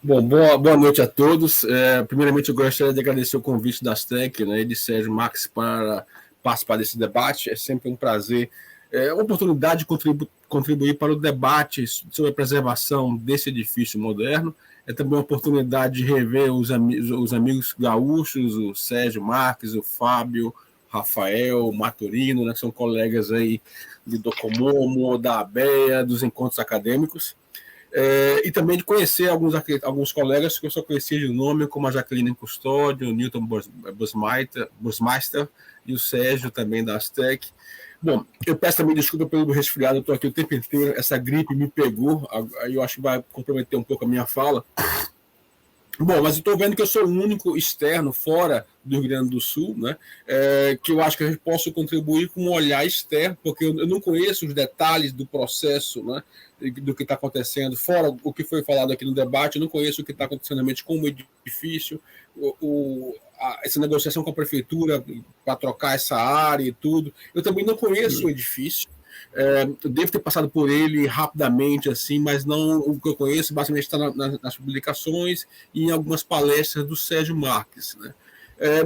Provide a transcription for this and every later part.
Bom, boa noite a todos. Primeiramente, eu gostaria de agradecer o convite da Astec, né, e de Sérgio Marques para participar desse debate. É sempre um prazer, uma oportunidade de contribuir para o debate sobre a preservação desse edifício moderno. É também uma oportunidade de rever os amigos gaúchos, o Sérgio Marques, o Fábio, Rafael, Maturino, né, que são colegas aí do Docomomo, da ABEA, dos encontros acadêmicos. E também de conhecer alguns colegas que eu só conhecia de nome, como a Jaqueline Custódio, o Newton Busmeister e o Sérgio também da Astec. Bom, eu peço também desculpa pelo resfriado, eu estou aqui o tempo inteiro, essa gripe me pegou, aí eu acho que vai comprometer um pouco a minha fala. Bom, mas eu estou vendo que eu sou o único externo fora do Rio Grande do Sul, né, que eu acho que eu posso contribuir com um olhar externo, porque eu não conheço os detalhes do processo, né, do que está acontecendo, fora o que foi falado aqui no debate, eu não conheço o que está acontecendo realmente com o edifício, essa negociação com a prefeitura para trocar essa área e tudo. Eu também não conheço o edifício. Eu devo ter passado por ele rapidamente, assim, mas não o que eu conheço, basicamente está nas publicações e em algumas palestras do Sérgio Marques, né?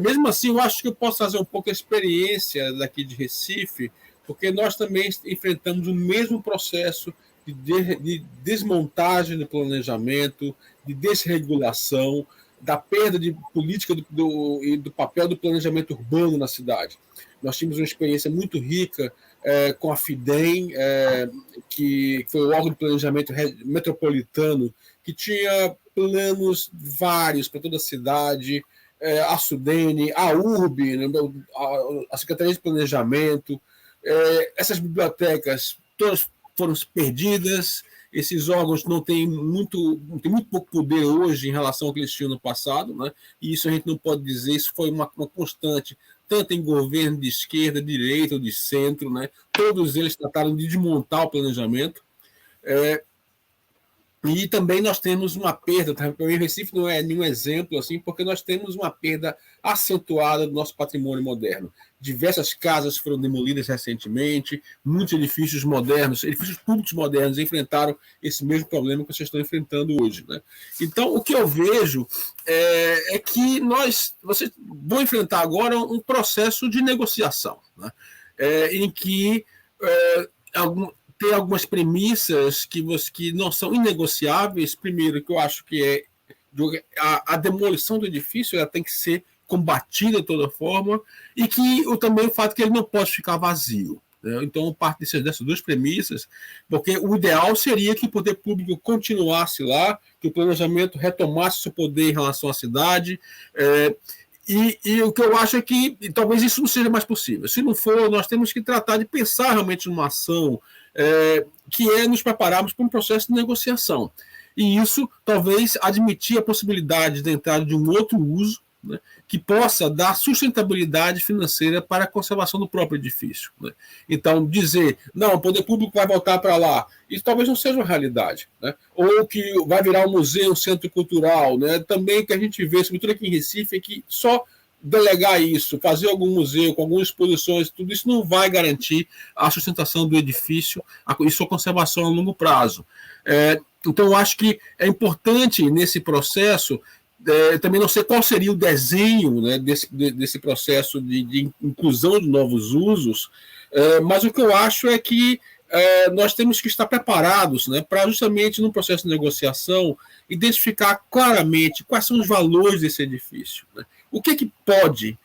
Mesmo assim, eu acho que eu posso fazer um pouco a experiência daqui de Recife, porque nós também enfrentamos o mesmo processo de desmontagem do planejamento, de desregulação, da perda de política e do papel do planejamento urbano na cidade. Nós tivemos uma experiência muito rica com a FIDEM, que foi o órgão de planejamento metropolitano, que tinha planos vários para toda a cidade, a SUDENE, a URB, né, a Secretaria de Planejamento, essas bibliotecas todas foram perdidas, esses órgãos não têm muito pouco poder hoje em relação ao que eles tinham no passado, né? E isso a gente não pode dizer, isso foi uma constante, tanto em governo de esquerda, de direita ou de centro, né? Todos eles trataram de desmontar o planejamento. E também nós temos uma perda, o Recife não é nenhum exemplo, assim, porque nós temos uma perda acentuada do nosso patrimônio moderno. Diversas casas foram demolidas recentemente, muitos edifícios modernos, edifícios públicos modernos enfrentaram esse mesmo problema que vocês estão enfrentando hoje, né? Então, o que eu vejo é que vocês vão enfrentar agora um processo de negociação, né? Em que tem algumas premissas que não são inegociáveis. Primeiro, que eu acho que é a demolição do edifício, ela tem que ser combatida de toda forma, e que também o fato que ele não pode ficar vazio. Né? Então, parte dessas duas premissas, porque o ideal seria que o poder público continuasse lá, que o planejamento retomasse seu poder em relação à cidade, e o que eu acho é que talvez isso não seja mais possível. Se não for, nós temos que tratar de pensar realmente numa ação que é nos prepararmos para um processo de negociação. E isso talvez admitir a possibilidade da entrada de um outro uso, né, que possa dar sustentabilidade financeira para a conservação do próprio edifício. Né? Então, dizer, não, o poder público vai voltar para lá, isso talvez não seja uma realidade. Né? Ou que vai virar um museu, um centro cultural. Né? Também o que a gente vê, sobretudo aqui em Recife, é que só delegar isso, fazer algum museu com algumas exposições, tudo isso não vai garantir a sustentação do edifício e sua conservação a longo prazo. Então, eu acho que é importante nesse processo, também não sei qual seria o desenho, né, desse processo de inclusão de novos usos, mas o que eu acho é que nós temos que estar preparados, né, para justamente no processo de negociação identificar claramente quais são os valores desse edifício. Né? O que pode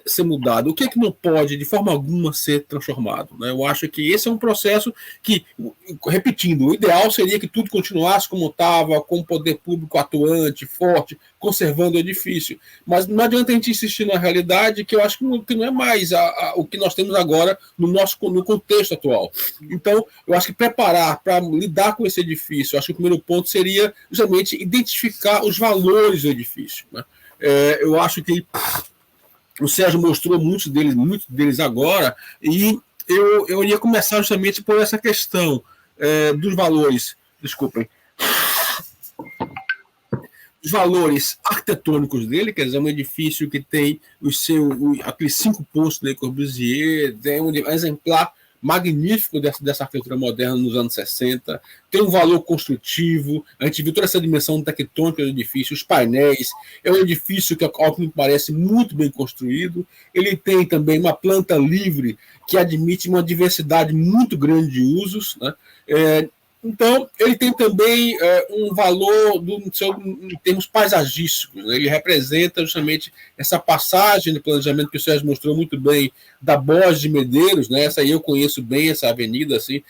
ser mudado, o que não pode, de forma alguma, ser transformado. Né? Eu acho que esse é um processo que, repetindo, o ideal seria que tudo continuasse como estava, com o poder público atuante, forte, conservando o edifício. Mas não adianta a gente insistir na realidade, que eu acho que não é mais o que nós temos agora no contexto atual. Então, eu acho que preparar para lidar com esse edifício, eu acho que o primeiro ponto seria justamente identificar os valores do edifício. Né? Eu acho que o Sérgio mostrou muitos deles agora, e eu ia começar justamente por essa questão dos valores, desculpem, os valores arquitetônicos dele, quer dizer, um edifício que tem aqueles 5 pontos de Le Corbusier, tem um exemplar magnífico dessa arquitetura moderna nos anos 60, tem um valor construtivo, a gente viu toda essa dimensão tectônica do edifício, os painéis, é um edifício que, ao que me parece, muito bem construído, ele tem também uma planta livre que admite uma diversidade muito grande de usos, né? Então, ele tem também um valor em termos paisagísticos, né? Ele representa justamente essa passagem de planejamento que o Sérgio mostrou muito bem, da Borges de Medeiros, né? Essa aí eu conheço bem, essa avenida, assim,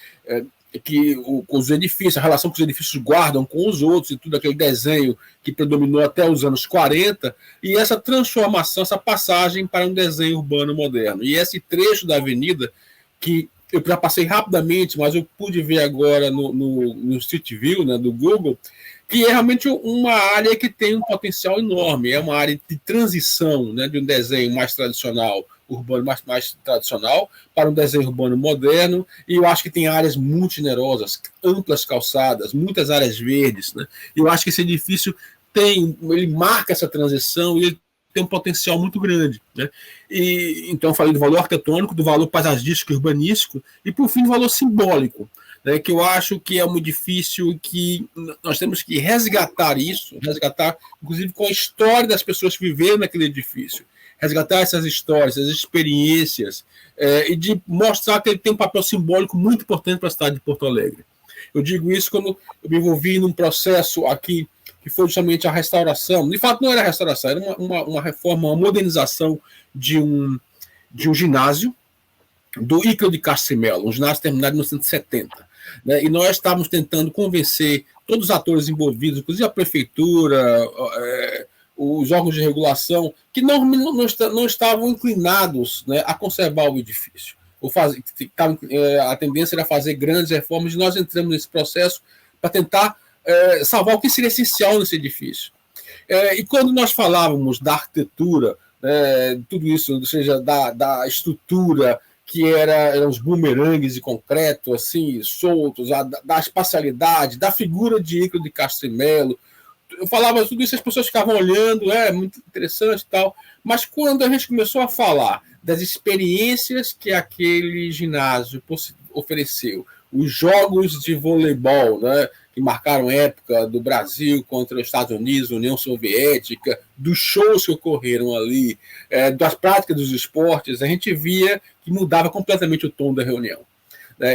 que os edifícios, a relação que os edifícios guardam com os outros, e tudo aquele desenho que predominou até os anos 40, e essa transformação, essa passagem para um desenho urbano moderno. E esse trecho da avenida, que eu já passei rapidamente, mas eu pude ver agora no Street View, né, do Google, que é realmente uma área que tem um potencial enorme. É uma área de transição, né, de um desenho mais tradicional, urbano mais tradicional, para um desenho urbano moderno, e eu acho que tem áreas muito generosas, amplas calçadas, muitas áreas verdes, né? Eu acho que esse edifício ele marca essa transição e ele tem um potencial muito grande, né? E então eu falei do valor arquitetônico, do valor paisagístico e urbanístico, e por fim do valor simbólico, né, que eu acho que é um edifício que nós temos que resgatar inclusive com a história das pessoas que viveram naquele edifício, resgatar essas histórias, essas experiências, e de mostrar que ele tem um papel simbólico muito importante para a cidade de Porto Alegre. Eu digo isso quando eu me envolvi num processo aqui que foi justamente a restauração. De fato, não era restauração, era uma reforma, uma modernização de um ginásio do Ícaro de Castro Melo, um ginásio terminado em 1970. Né? E nós estávamos tentando convencer todos os atores envolvidos, inclusive a prefeitura, os órgãos de regulação, que não estavam inclinados, né, a conservar o edifício. A tendência era fazer grandes reformas, e nós entramos nesse processo para tentar salvar o que seria essencial nesse edifício. E quando nós falávamos da arquitetura, tudo isso, ou seja, da estrutura, que eram os bumerangues de concreto, assim, soltos, da espacialidade, da figura de Ícaro de Castro Melo, eu falava tudo isso, as pessoas ficavam olhando, muito interessante e tal, mas quando a gente começou a falar das experiências que aquele ginásio ofereceu, os jogos de voleibol, né, que marcaram a época do Brasil contra os Estados Unidos, União Soviética, dos shows que ocorreram ali, das práticas dos esportes, a gente via que mudava completamente o tom da reunião.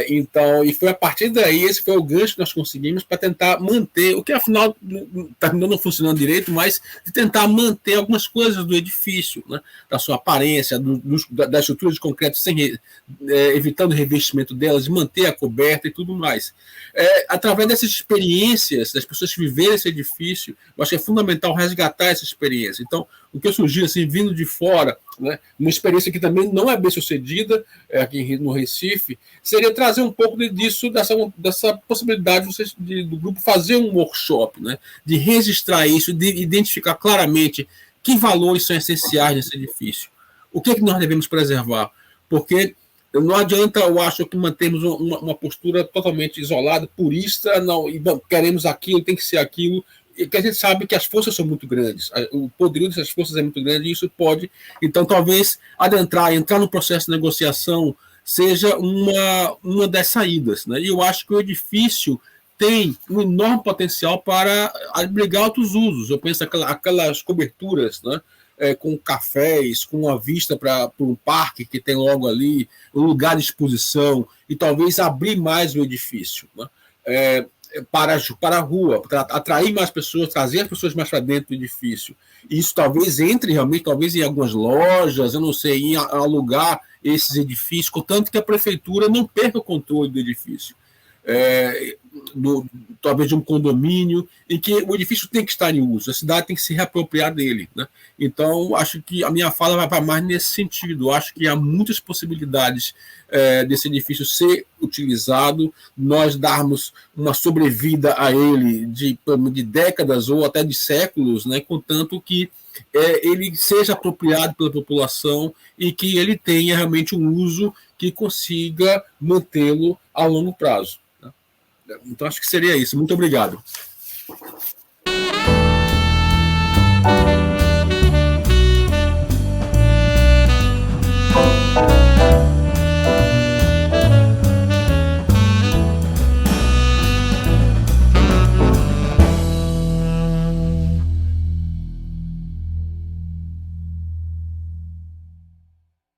Então, e foi a partir daí, esse foi o gancho que nós conseguimos para tentar manter, o que afinal terminou não funcionando direito, mas de tentar manter algumas coisas do edifício, né, da sua aparência, da estrutura de concreto, evitando o revestimento delas, de manter a coberta e tudo mais. Através dessas experiências, das pessoas que viveram esse edifício, eu acho que é fundamental resgatar essa experiência. Então, o que eu sugiro, assim, vindo de fora, né, uma experiência que também não é bem sucedida aqui no Recife, seria trazer um pouco disso, dessa possibilidade do grupo fazer um workshop, né, de registrar isso, de identificar claramente que valores são essenciais nesse edifício, o que nós devemos preservar, porque não adianta, eu acho, que mantermos uma postura totalmente isolada, purista, e não queremos aquilo, tem que ser aquilo, que a gente sabe que as forças são muito grandes, o poderio dessas forças é muito grande, e isso pode, então, talvez, entrar no processo de negociação seja uma das saídas, né? E eu acho que o edifício tem um enorme potencial para abrigar outros usos. Eu penso aquelas coberturas, né, com cafés, com uma vista para um parque que tem logo ali, um lugar de exposição, e talvez abrir mais o edifício, né? Para a rua, para atrair mais pessoas, trazer as pessoas mais para dentro do edifício. Isso talvez entre realmente, talvez em algumas lojas, eu não sei, em alugar esses edifícios, contanto que a prefeitura não perca o controle do edifício. Talvez de um condomínio, em que o edifício tem que estar em uso, a cidade tem que se reapropriar dele, né? Então, acho que a minha fala vai mais nesse sentido. Acho que há muitas possibilidades desse edifício ser utilizado, nós darmos uma sobrevida a ele de décadas ou até de séculos, né? Contanto que ele seja apropriado pela população e que ele tenha realmente um uso que consiga mantê-lo a longo prazo. Então, acho que seria isso. Muito obrigado.